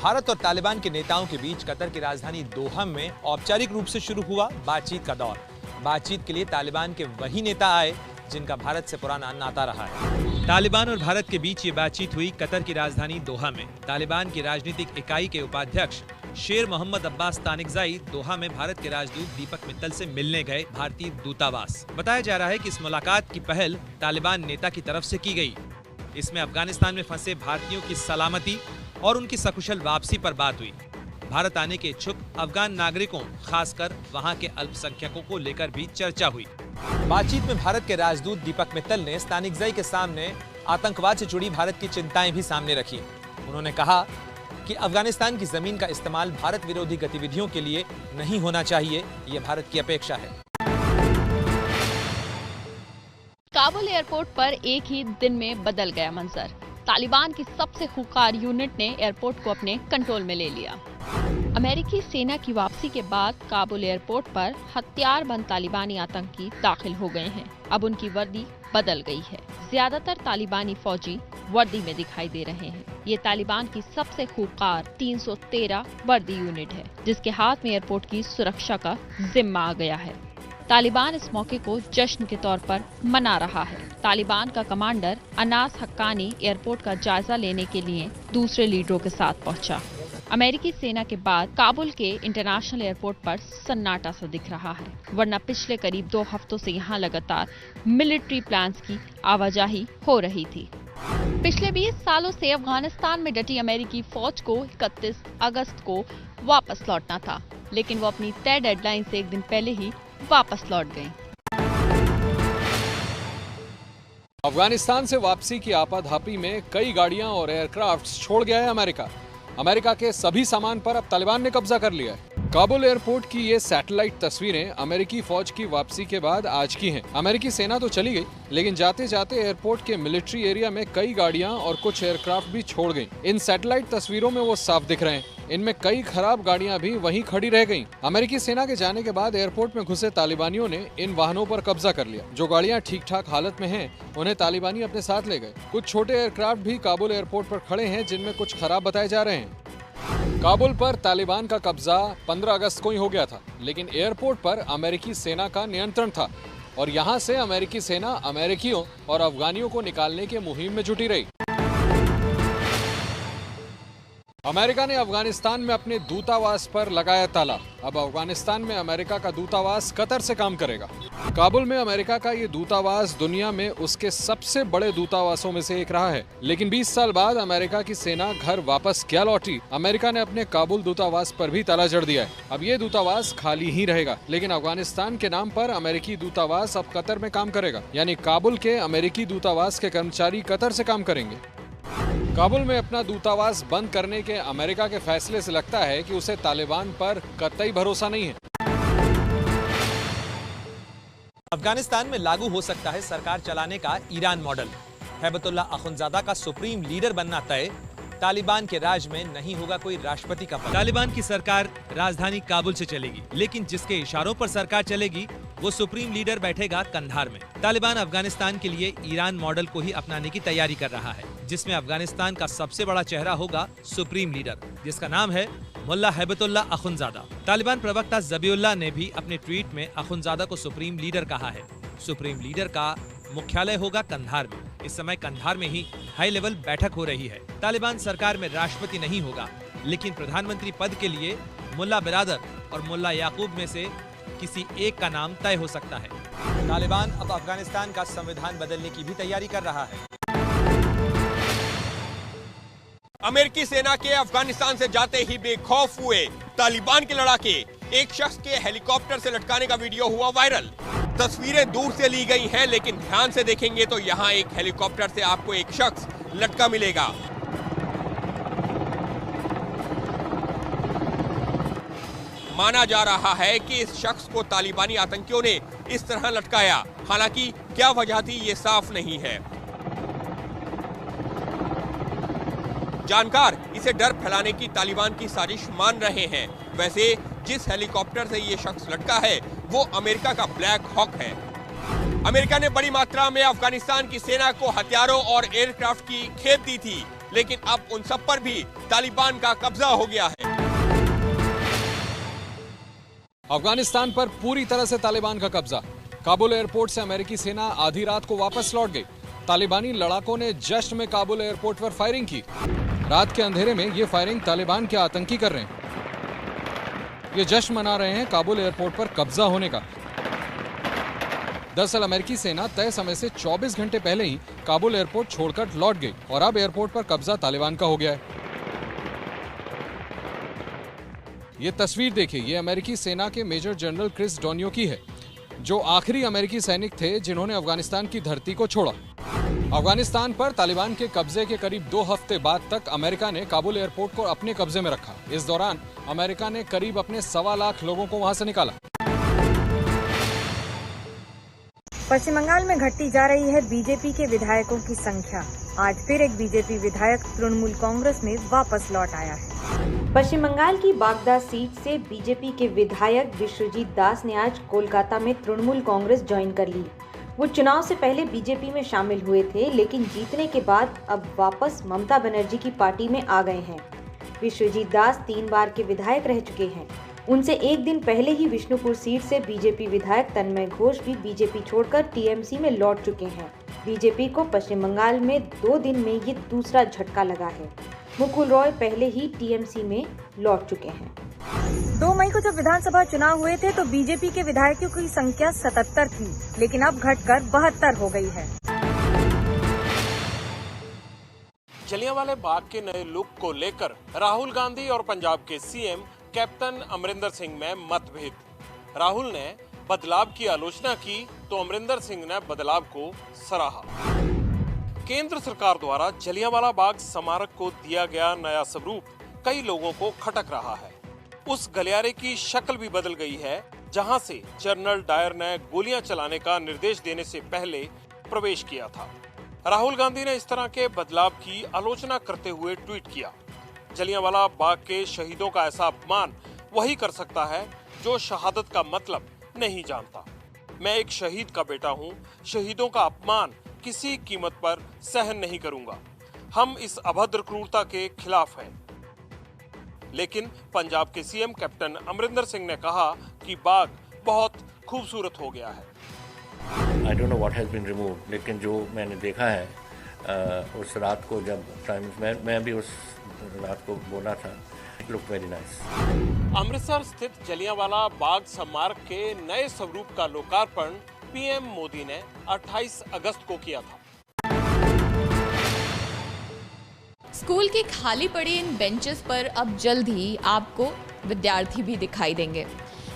भारत और तालिबान के नेताओं के बीच कतर की राजधानी दोहा में औपचारिक रूप से शुरू हुआ बातचीत का दौर। बातचीत के लिए तालिबान के वही नेता आए जिनका भारत से पुराना नाता रहा है। तालिबान और भारत के बीच ये बातचीत हुई कतर की राजधानी दोहा में। तालिबान की राजनीतिक इकाई के उपाध्यक्ष शेर मोहम्मद अब्बास तानिकजाई दोहा में भारत के राजदूत दीपक मित्तल से मिलने गए भारतीय दूतावास। बताया जा रहा है कि इस मुलाकात की पहल तालिबान नेता की तरफ से की गई। इसमें अफगानिस्तान में फंसे भारतीयों की सलामती और उनकी सकुशल वापसी पर बात हुई। भारत आने के इच्छुक अफगान नागरिकों, खासकर वहां के अल्पसंख्यकों को लेकर भी चर्चा हुई। बातचीत में भारत के राजदूत दीपक मित्तल ने तानिकजाई के सामने आतंकवाद से जुड़ी भारत की चिंताएं भी सामने रखी। उन्होंने कहा कि अफगानिस्तान की जमीन का इस्तेमाल भारत विरोधी गतिविधियों के लिए नहीं होना चाहिए, ये भारत की अपेक्षा है। काबुल एयरपोर्ट पर एक ही दिन में बदल गया मंजर। तालिबान की सबसे खूंखार यूनिट ने एयरपोर्ट को अपने कंट्रोल में ले लिया। अमेरिकी सेना की वापसी के बाद काबुल एयरपोर्ट पर हथियारबंद तालिबानी आतंकी दाखिल हो गए हैं। अब उनकी वर्दी बदल गई है। ज्यादातर तालिबानी फौजी वर्दी में दिखाई दे रहे हैं। ये तालिबान की सबसे खूंखार 313 वर्दी यूनिट है, जिसके हाथ में एयरपोर्ट की सुरक्षा का जिम्मा आ गया है। तालिबान इस मौके को जश्न के तौर पर मना रहा है। तालिबान का कमांडर अनास हक्कानी एयरपोर्ट का जायजा लेने के लिए दूसरे लीडरों के साथ पहुंचा। अमेरिकी सेना के बाद काबुल के इंटरनेशनल एयरपोर्ट पर सन्नाटा सा दिख रहा है, वरना पिछले करीब 2 हफ्तों से यहाँ लगातार मिलिट्री प्लान्स की आवाजाही हो रही थी। पिछले 20 सालों से अफगानिस्तान में डटी अमेरिकी फौज को 31 अगस्त को वापस लौटना था, लेकिन वो अपनी तय डेडलाइन से एक दिन पहले ही वापस लौट गई। अफगानिस्तान से वापसी की आपाधापी में कई गाड़ियां और एयरक्राफ्ट्स छोड़ गया है अमेरिका। अमेरिका के सभी सामान पर अब तालिबान ने कब्जा कर लिया है। काबुल एयरपोर्ट की ये सैटेलाइट तस्वीरें अमेरिकी फौज की वापसी के बाद आज की हैं। अमेरिकी सेना तो चली गई, लेकिन जाते जाते एयरपोर्ट के मिलिट्री एरिया में कई गाड़ियां और कुछ एयरक्राफ्ट भी छोड़ गईं। इन सैटेलाइट तस्वीरों में वो साफ दिख रहे हैं। इनमें कई खराब गाड़ियां भी वहीं खड़ी रह गईं। अमेरिकी सेना के जाने के बाद एयरपोर्ट में घुसे तालिबानियों ने इन वाहनों पर कब्जा कर लिया। जो गाड़ियां ठीक ठाक हालत में हैं, उन्हें तालिबानी अपने साथ ले गए। कुछ छोटे एयरक्राफ्ट भी काबुल एयरपोर्ट पर खड़े हैं, जिनमें कुछ खराब बताए जा रहे हैं। काबुल पर तालिबान का कब्जा 15 अगस्त को ही हो गया था, लेकिन एयरपोर्ट पर अमेरिकी सेना का नियंत्रण था और यहां से अमेरिकी सेना अमेरिकियों और अफगानियों को निकालने के मुहिम में जुटी रही। अमेरिका ने अफगानिस्तान में अपने दूतावास पर लगाया ताला। अब अफगानिस्तान में अमेरिका का दूतावास कतर से काम करेगा। काबुल में अमेरिका का ये दूतावास दुनिया में उसके सबसे बड़े दूतावासों में से एक रहा है, लेकिन 20 साल बाद अमेरिका की सेना घर वापस क्या लौटी, अमेरिका ने अपने काबुल दूतावास पर भी ताला जड़ दिया है। अब ये दूतावास खाली ही रहेगा, लेकिन अफगानिस्तान के नाम पर अमेरिकी दूतावास अब कतर में काम करेगा। यानी काबुल के अमेरिकी दूतावास के कर्मचारी कतर से काम करेंगे। काबुल में अपना दूतावास बंद करने के अमेरिका के फैसले से लगता है कि उसे तालिबान पर कतई भरोसा नहीं है। अफगानिस्तान में लागू हो सकता है सरकार चलाने का ईरान मॉडल। हैबतुल्ला अखुंजादा का सुप्रीम लीडर बनना तय। तालिबान के राज में नहीं होगा कोई राष्ट्रपति का पद। तालिबान की सरकार राजधानी काबुल से चलेगी, लेकिन जिसके इशारों पर सरकार चलेगी वो सुप्रीम लीडर बैठेगा कंधार में। तालिबान अफगानिस्तान के लिए ईरान मॉडल को ही अपनाने की तैयारी कर रहा है, जिसमें अफगानिस्तान का सबसे बड़ा चेहरा होगा सुप्रीम लीडर, जिसका नाम है मुल्ला हैबतुल्ला अखुंजादा। तालिबान प्रवक्ता ज़बीउल्लाह ने भी अपने ट्वीट में अखुंजादा को सुप्रीम लीडर कहा है। सुप्रीम लीडर का मुख्यालय होगा कंधार में। इस समय कंधार में ही हाई लेवल बैठक हो रही है। तालिबान सरकार में राष्ट्रपति नहीं होगा, लेकिन प्रधानमंत्री पद के लिए मुल्ला बिरादर और मुल्ला याकूब में से किसी एक का नाम तय हो सकता है। तालिबान अब अफगानिस्तान का संविधान बदलने की भी तैयारी कर रहा है। अमेरिकी सेना के अफगानिस्तान से जाते ही बेखौफ हुए तालिबान के लड़ाके। एक शख्स के हेलीकॉप्टर से लटकाने का वीडियो हुआ वायरल। तस्वीरें दूर से ली गई हैं, लेकिन ध्यान से देखेंगे तो यहाँ एक हेलीकॉप्टर से आपको एक शख्स लटका मिलेगा। माना जा रहा है कि इस शख्स को तालिबानी आतंकियों ने इस तरह लटकाया। हालांकि क्या वजह थी ये साफ नहीं है। जानकार इसे डर फैलाने की तालिबान की साजिश मान रहे हैं। वैसे जिस हेलीकॉप्टर से ये शख्स लटका है वो अमेरिका का ब्लैक हॉक है। अमेरिका ने बड़ी मात्रा में अफगानिस्तान की सेना को हथियारों और एयरक्राफ्ट की खेप दी थी, लेकिन अब उन सब पर भी तालिबान का कब्जा हो गया है। अफगानिस्तान पर पूरी तरह से तालिबान का कब्जा। काबुल एयरपोर्ट से अमेरिकी सेना आधी रात को वापस लौट गई। तालिबानी लड़ाकों ने जश्न में काबुल एयरपोर्ट पर फायरिंग की। रात के अंधेरे में ये फायरिंग तालिबान के आतंकी कर रहे हैं। ये जश्न मना रहे हैं काबुल एयरपोर्ट पर कब्जा होने का। दरअसल अमेरिकी सेना तय समय से 24 घंटे पहले ही काबुल एयरपोर्ट छोड़कर लौट गई और अब एयरपोर्ट पर कब्जा तालिबान का हो गया है। ये तस्वीर देखिए, ये अमेरिकी सेना के मेजर जनरल क्रिस डोनियो की है, जो आखिरी अमेरिकी सैनिक थे जिन्होंने अफगानिस्तान की धरती को छोड़ा। अफगानिस्तान पर तालिबान के कब्जे के करीब 2 हफ्ते बाद तक अमेरिका ने काबुल एयरपोर्ट को अपने कब्जे में रखा। इस दौरान अमेरिका ने करीब अपने 1.25 लाख लोगों को वहां से निकाला। पश्चिम बंगाल में घटती जा रही है बीजेपी के विधायकों की संख्या। आज फिर एक बीजेपी विधायक तृणमूल कांग्रेस में वापस लौट आया है। पश्चिम बंगाल की बागदा सीट से बीजेपी के विधायक विश्वजीत दास ने आज कोलकाता में तृणमूल कांग्रेस ज्वाइन कर ली। वो चुनाव से पहले बीजेपी में शामिल हुए थे, लेकिन जीतने के बाद अब वापस ममता बनर्जी की पार्टी में आ गए हैं। विश्वजीत दास 3 बार के विधायक रह चुके हैं। उनसे एक दिन पहले ही विष्णुपुर सीट से बीजेपी विधायक तन्मय घोष भी बीजेपी छोड़कर टीएमसी में लौट चुके हैं। बीजेपी को पश्चिम बंगाल में 2 दिन में ये दूसरा झटका लगा है। मुकुल रॉय पहले ही टीएमसी में लौट चुके हैं। 2 मई को जब विधानसभा चुनाव हुए थे तो बीजेपी के विधायकों की संख्या 77 थी, लेकिन अब घटकर 72 हो गई है। जलियांवाला बाग के नए लुक को लेकर राहुल गांधी और पंजाब के सीएम कैप्टन अमरिंदर सिंह में मतभेद। राहुल ने बदलाव की आलोचना की तो अमरिंदर सिंह ने बदलाव को सराहा। केंद्र सरकार द्वारा जलियांवाला बाग स्मारक को दिया गया नया स्वरूप कई लोगों को खटक रहा है। उस गलियारे की शक्ल भी बदल गई है, जहां से जनरल डायर ने गोलियां चलाने का निर्देश देने से पहले प्रवेश किया था। राहुल गांधी ने इस तरह के बदलाव की आलोचना करते हुए ट्वीट किया, जलियांवाला बाग के शहीदों का ऐसा अपमान वही कर सकता है जो शहादत का मतलब नहीं जानता। मैं एक शहीद का बेटा हूं, शहीदों का अपमान किसी कीमत पर सहन नहीं करूंगा। हम इस अभद्र क्रूरता के खिलाफ हैं। लेकिन पंजाब के सीएम कैप्टन अमरिंदर सिंह ने कहा कि बाग बहुत खूबसूरत हो गया है। I don't know what has been removed, लेकिन जो मैंने देखा है उस रात को जब मैं भी उस रात को बोला था, it look very nice. Amritsar स्थित जलियांवाला बाग स्मारक के नए स्वरूप का लोकार्पण पीएम मोदी ने 28 अगस्त को किया था। स्कूल की खाली पड़ी इन बेंचेस पर अब जल्द ही आपको विद्यार्थी भी दिखाई देंगे।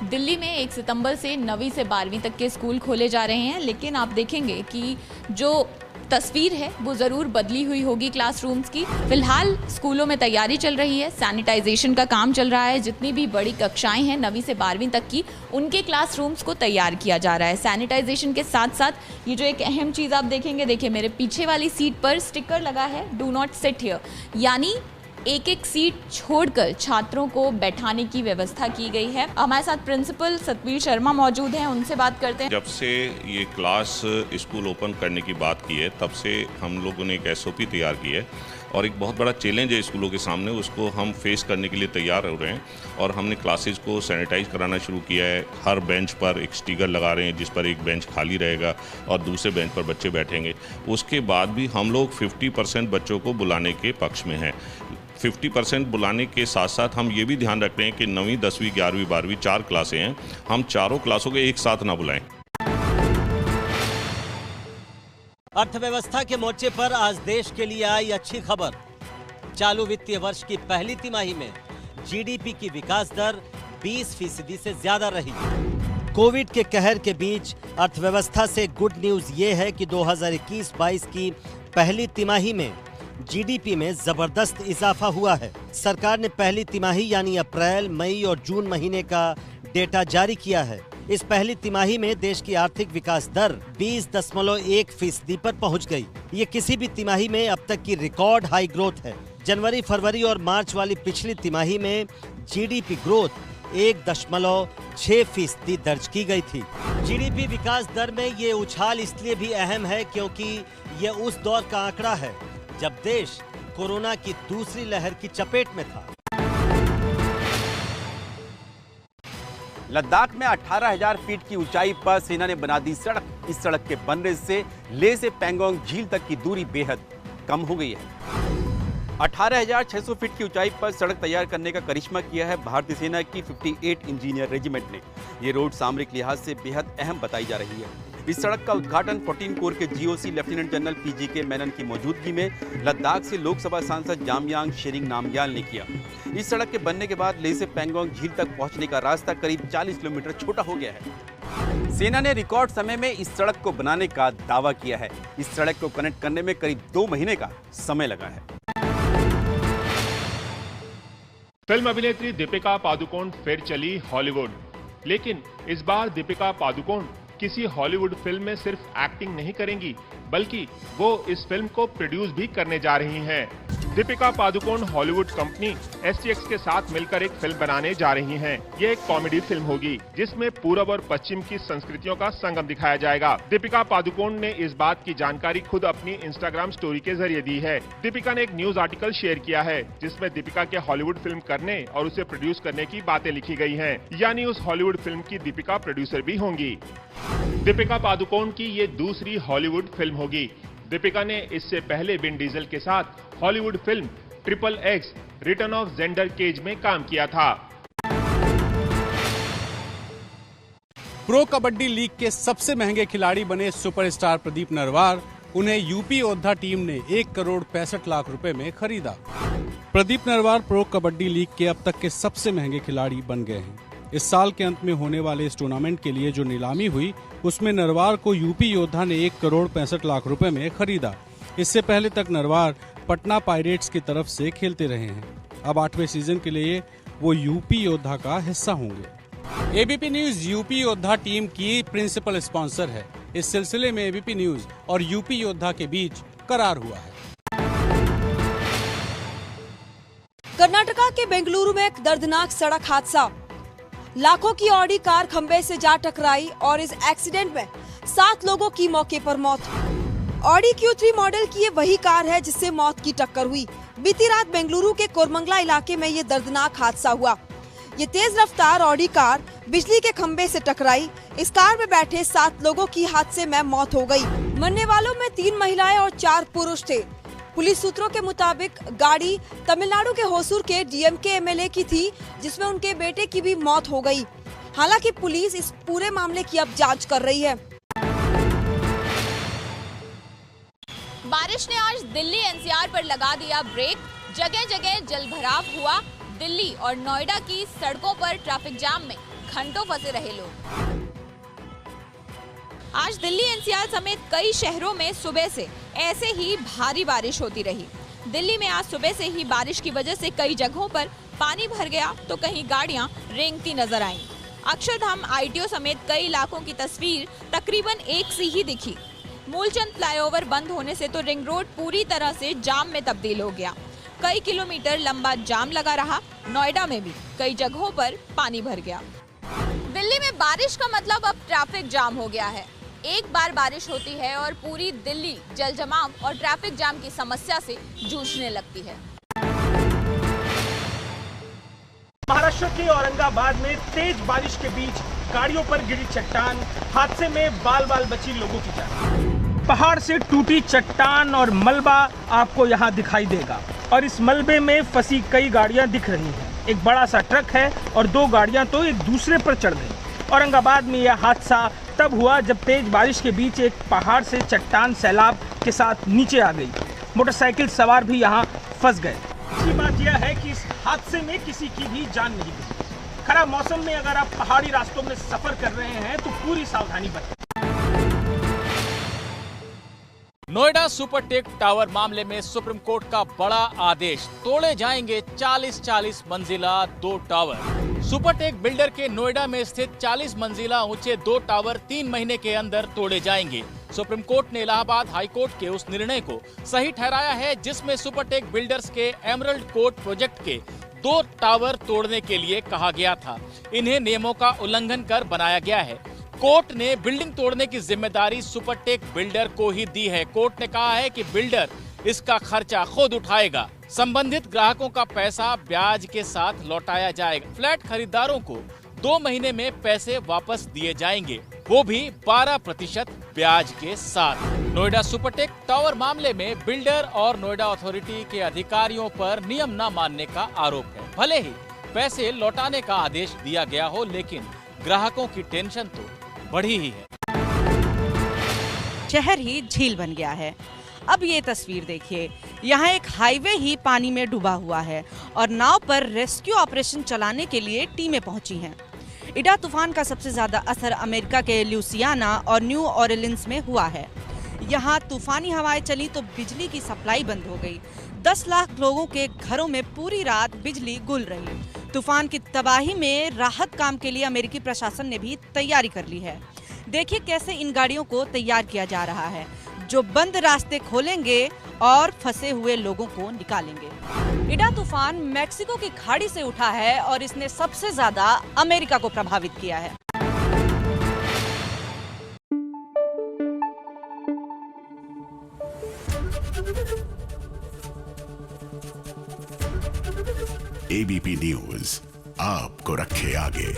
दिल्ली में 1 सितंबर से 9वीं से 12वीं तक के स्कूल खोले जा रहे हैं, लेकिन आप देखेंगे कि जो तस्वीर है वो ज़रूर बदली हुई होगी क्लासरूम्स की। फिलहाल स्कूलों में तैयारी चल रही है, सैनिटाइजेशन का काम चल रहा है। जितनी भी बड़ी कक्षाएं हैं 9वीं से 12वीं तक की, उनके क्लासरूम्स को तैयार किया जा रहा है। सैनिटाइजेशन के साथ साथ ये जो एक अहम चीज़ आप देखेंगे, देखिए मेरे पीछे वाली सीट पर स्टिकर लगा है, डू नॉट सिट हियर, यानी एक सीट छोड़कर छात्रों को बैठाने की व्यवस्था की गई है। हमारे साथ प्रिंसिपल सतवीर शर्मा मौजूद हैं, उनसे बात करते हैं। जब से ये क्लास स्कूल ओपन करने की बात की है, तब से हम लोगों ने एक SOP तैयार की है और एक बहुत बड़ा चैलेंज है स्कूलों के सामने, उसको हम फेस करने के लिए तैयार हो रहे हैं। और हमने क्लासेस को सैनिटाइज कराना शुरू किया है। हर बेंच पर एक स्टिकर लगा रहे हैं जिस पर एक बेंच खाली रहेगा और दूसरे बेंच पर बच्चे बैठेंगे। उसके बाद भी हम लोग 50% बच्चों को बुलाने के पक्ष में हैं। 50% बुलाने के साथ साथ हम ये भी ध्यान रख रहे हैं कि 9वीं, 10वीं, 11वीं, 12वीं 4 क्लासें हैं, हम चारों क्लासों को एक साथ ना बुलाएं। अर्थव्यवस्था के मोर्चे पर आज देश के लिए आई अच्छी खबर। चालू वित्तीय वर्ष की पहली तिमाही में GDP की विकास दर 20% से ज्यादा रही। कोविड के कहर के बीच अर्थव्यवस्था से गुड न्यूज ये है कि 2021-22 की पहली तिमाही में GDP में जबरदस्त इजाफा हुआ है। सरकार ने पहली तिमाही यानी अप्रैल, मई और जून महीने का डेटा जारी किया है। इस पहली तिमाही में देश की आर्थिक विकास दर 20.1% पर पहुंच गई। ये किसी भी तिमाही में अब तक की रिकॉर्ड हाई ग्रोथ है। जनवरी, फरवरी और मार्च वाली पिछली तिमाही में GDP ग्रोथ 1.6% दर्ज की गई थी। GDP विकास दर में ये उछाल इसलिए भी अहम है क्योंकि ये उस दौर का आंकड़ा है जब देश कोरोना की दूसरी लहर की चपेट में था। लद्दाख में 18,000 फीट की ऊंचाई पर सेना ने बना दी सड़क। इस सड़क के बनने से लेह से पैंगोंग झील तक की दूरी बेहद कम हो गई है। 18,600 फीट की ऊंचाई पर सड़क तैयार करने का करिश्मा किया है भारतीय सेना की 58 इंजीनियर रेजिमेंट ने। ये रोड सामरिक लिहाज से बेहद अहम बताई जा रही है। इस सड़क का उद्घाटन 14 कोर के GOC lieutenant general PGK Menon की मौजूदगी में लद्दाख से लोकसभा सांसद जामयांग शेरिंग नामग्याल ने किया। इस सड़क के बनने के बाद लेह से पैंगोंग झील तक पहुंचने का रास्ता करीब 40 किलोमीटर छोटा हो गया है। सेना ने रिकॉर्ड समय में इस सड़क को बनाने का दावा किया है। इस सड़क को कनेक्ट करने में करीब 2 महीने का समय लगा है। फिल्म अभिनेत्री दीपिका पादुकोण फिर चली हॉलीवुड, लेकिन इस बार दीपिका पादुकोण किसी हॉलीवुड फिल्म में सिर्फ एक्टिंग नहीं करेंगी, बल्कि वो इस फिल्म को प्रोड्यूस भी करने जा रही हैं। Deepika Padukone Hollywood company STX के साथ मिलकर एक फिल्म बनाने जा रही हैं। ये एक कॉमेडी फिल्म होगी जिसमें पूरब और पश्चिम की संस्कृतियों का संगम दिखाया जाएगा। दीपिका पादुकोण ने इस बात की जानकारी खुद अपनी इंस्टाग्राम स्टोरी के जरिए दी है। दीपिका ने एक न्यूज आर्टिकल शेयर किया है जिसमें दीपिका के हॉलीवुड फिल्म करने और उसे प्रोड्यूस करने की बातें लिखी गई है, यानी उस हॉलीवुड फिल्म की दीपिका प्रोड्यूसर भी होंगी। दीपिका पादुकोण की ये दूसरी हॉलीवुड फिल्म होगी। दीपिका ने इससे पहले विन डीजल के साथ Hollywood film XXX return of Xander Cage में काम किया था। प्रो कबड्डी लीग के सबसे महंगे खिलाड़ी बने सुपरस्टार प्रदीप नरवार। उन्हें यूपी योद्धा टीम ने 1 करोड़ 65 लाख रुपए में खरीदा। प्रदीप नरवार प्रो कबड्डी लीग के अब तक के सबसे महंगे खिलाड़ी बन गए हैं। इस साल के अंत में होने वाले इस टूर्नामेंट के लिए जो नीलामी हुई उसमें नरवार को यूपी योद्धा ने 1 करोड़ 65 लाख रुपए में खरीदा। इससे पहले तक नरवार पटना पायरेट्स की तरफ से खेलते रहे हैं। अब 8वें सीजन के लिए वो यूपी योद्धा का हिस्सा होंगे। एबीपी न्यूज यूपी योद्धा टीम की प्रिंसिपल स्पॉन्सर है। इस सिलसिले में एबीपी न्यूज और यूपी योद्धा के बीच करार हुआ है। कर्नाटका के बेंगलुरु में एक दर्दनाक सड़क हादसा। लाखों की ऑडी कार खंबे से जा टकराई और इस एक्सीडेंट में 7 लोगों की मौके पर मौत। ऑडी Q3 मॉडल की ये वही कार है जिससे मौत की टक्कर हुई। बीती रात बेंगलुरु के कोरमंगला इलाके में ये दर्दनाक हादसा हुआ। ये तेज रफ्तार ऑडी कार बिजली के खंबे से टकराई। इस कार में बैठे 7 लोगों की हादसे में मौत हो गई। मरने वालों में 3 महिलाएं और 4 पुरुष थे। पुलिस सूत्रों के मुताबिक गाड़ी तमिलनाडु के होसूर के DMK MLA की थी, जिसमें उनके बेटे की भी मौत हो गई। हालांकि पुलिस इस पूरे मामले की अब जांच कर रही है। बारिश ने आज दिल्ली NCR पर लगा दिया ब्रेक। जगह जगह जलभराव हुआ। दिल्ली और नोएडा की सड़कों पर ट्रैफिक जाम में घंटों फंसे रहे लोग। आज दिल्ली NCR समेत कई शहरों में सुबह से ऐसे ही भारी बारिश होती रही। दिल्ली में आज सुबह से ही बारिश की वजह से कई जगहों पर पानी भर गया तो कहीं गाड़ियां रेंगती नजर आईं। अक्षरधाम ITO समेत कई इलाकों की तस्वीर तकरीबन एक सी ही दिखी। मूलचंद फ्लाईओवर बंद होने से तो रिंग रोड पूरी तरह से जाम में तब्दील हो गया। कई किलोमीटर लंबा जाम लगा रहा। नोएडा में भी कई जगहों पर पानी भर गया। दिल्ली में बारिश का मतलब अब ट्रैफिक जाम हो गया है। एक बार बारिश होती है और पूरी दिल्ली जल जमाव और ट्रैफिक जाम की समस्या से जूझने लगती है। महाराष्ट्र के औरंगाबाद में तेज बारिश के बीच गाड़ियों पर गिरी चट्टान, हादसे में बाल बाल बची लोगों की जान। पहाड़ से टूटी चट्टान और मलबा आपको यहाँ दिखाई देगा और इस मलबे में फंसी कई गाड़ियाँ दिख रही हैं। एक बड़ा सा ट्रक है और 2 गाड़ियाँ तो एक दूसरे पर चढ़ गई। औरंगाबाद में यह हादसा तब हुआ जब तेज बारिश के बीच एक पहाड़ से चट्टान सैलाब के साथ नीचे आ गई। मोटरसाइकिल सवार भी यहाँ फंस गए। अच्छी बात यह है कि इस हादसे में किसी की भी जान नहीं गई। खराब मौसम में अगर आप पहाड़ी रास्तों में सफर कर रहे हैं तो पूरी सावधानी बरतें। नोएडा सुपरटेक टावर मामले में सुप्रीम कोर्ट का बड़ा आदेश। तोड़े जाएंगे 40-40 मंजिला 2 टावर। सुपरटेक बिल्डर के नोएडा में स्थित 40 मंजिला ऊंचे 2 टावर 3 महीने के अंदर तोड़े जाएंगे। सुप्रीम कोर्ट ने इलाहाबाद हाई कोर्ट के उस निर्णय को सही ठहराया है जिसमें सुपरटेक बिल्डर्स के एमरल्ड कोर्ट प्रोजेक्ट के 2 टावर तोड़ने के लिए कहा गया था। इन्हें नियमों का उल्लंघन कर बनाया गया है। कोर्ट ने बिल्डिंग तोड़ने की जिम्मेदारी सुपरटेक बिल्डर को ही दी है। कोर्ट ने कहा है कि बिल्डर इसका खर्चा खुद उठाएगा। संबंधित ग्राहकों का पैसा ब्याज के साथ लौटाया जाएगा। फ्लैट खरीदारों को 2 महीने में पैसे वापस दिए जाएंगे, वो भी 12% ब्याज के साथ। नोएडा सुपरटेक टावर मामले में बिल्डर और नोएडा अथॉरिटी के अधिकारियों पर नियम न मानने का आरोप है। भले ही पैसे लौटाने का आदेश दिया गया हो, लेकिन ग्राहकों की टेंशन तो बढ़ी ही है। शहर ही झील बन गया है। अब ये तस्वीर देखिए, यहाँ एक हाईवे ही पानी में डूबा हुआ है और नाव पर रेस्क्यू ऑपरेशन चलाने के लिए टीमें पहुंची हैं। इडा तूफान का सबसे ज्यादा असर अमेरिका के लुइसियाना और न्यू ऑरलिन्स में हुआ है। यहाँ तूफानी हवाएं चली तो बिजली की सप्लाई बंद हो गई। 10 लाख लोगों के घरों में पूरी रात बिजली गुल रही। तूफान की तबाही में राहत काम के लिए अमेरिकी प्रशासन ने भी तैयारी कर ली है। देखिए कैसे इन गाड़ियों को तैयार किया जा रहा है, जो बंद रास्ते खोलेंगे और फंसे हुए लोगों को निकालेंगे। इडा तूफान मैक्सिको की खाड़ी से उठा है और इसने सबसे ज्यादा अमेरिका को प्रभावित किया है। एबीपी न्यूज आपको रखे आगे।